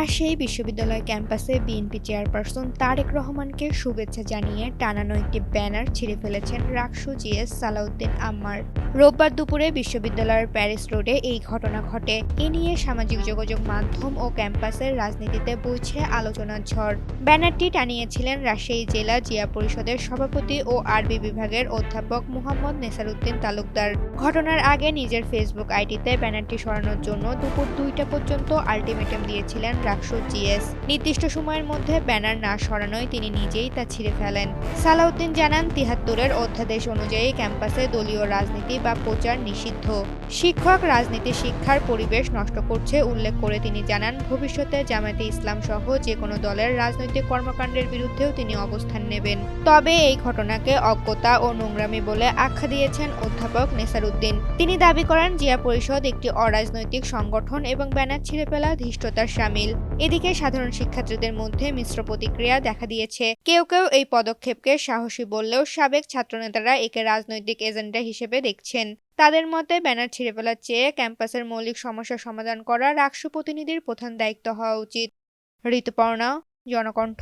রাজশাহী বিশ্ববিদ্যালয় ক্যাম্পাসে BNP chairperson Tarique রহমানকে শুভেচ্ছা জানিয়ে টানানো একটি ব্যানার ছিঁড়ে ফেলেছেন রাকসু জিএস সালাউদ্দিন আম্মার। রোববার দুপুরে বিশ্ববিদ্যালয়ের প্যারিস রোডে এই ঘটনা ঘটে। এ নিয়ে সামাজিক যোগাযোগ মাধ্যম ও ক্যাম্পাসের রাজনীতিতে বইছে আলোচনার ঝড়। ব্যানারটি টানিয়েছিলেন রাজশাহী জেলা জিয়া পরিষদের সভাপতি ও আরবি বিভাগের অধ্যাপক মুহাম্মদ নেসারউদ্দিন তালুকদার। ঘটনার আগে নিজের ফেসবুক আইডিতে ব্যানারটি সরানোর জন্য দুপুর ২টা পর্যন্ত আলটিমেটাম দিয়েছিলেন রাকসু জিএস। নির্দিষ্ট সময়ের মধ্যে ব্যানার না সরানোয় তিনি নিজেই তা ছিঁড়ে ফেলেন। সালাউদ্দিন জানান, ৭৩-এর অধ্যাদেশ অনুযায়ী ক্যাম্পাসে দলীয় রাজনীতি বা প্রচার নিষিদ্ধ। শিক্ষক রাজনীতি শিক্ষার পরিবেশ নষ্ট করছে উল্লেখ করে তিনি জানান, ভবিষ্যতে জামায়াতে ইসলাম সহ যে কোনো দলের রাজনৈতিক কর্মকাণ্ডের বিরুদ্ধেও তিনি অবস্থান নেবেন। তবে এই ঘটনাকে অজ্ঞতা ও নোংরামি বলে আখ্যা দিয়েছেন অধ্যাপক নেসারউদ্দিন। তিনি দাবি করেন, জিয়া পরিষদ একটি অরাজনৈতিক সংগঠন এবং ব্যানার ছিঁড়ে ফেলা ধৃষ্টতার শামিল। এদিকে সাধারণ শিক্ষার্থীদের মধ্যে মিশ্র প্রতিক্রিয়া দেখা দিয়েছে। কেউ কেউ এই পদক্ষেপকে সাহসী বললেও সাবেক ছাত্রনেতারা একে রাজনৈতিক এজেন্ডা হিসেবে দেখছেন। তাদের মতে, ব্যানার ছিঁড়ে ফেলার চেয়ে ক্যাম্পাসের মৌলিক সমস্যা সমাধান করা রাকসু প্রতিনিধির প্রধান দায়িত্ব হওয়া উচিত। ঋতুপর্ণা, জনকণ্ঠ।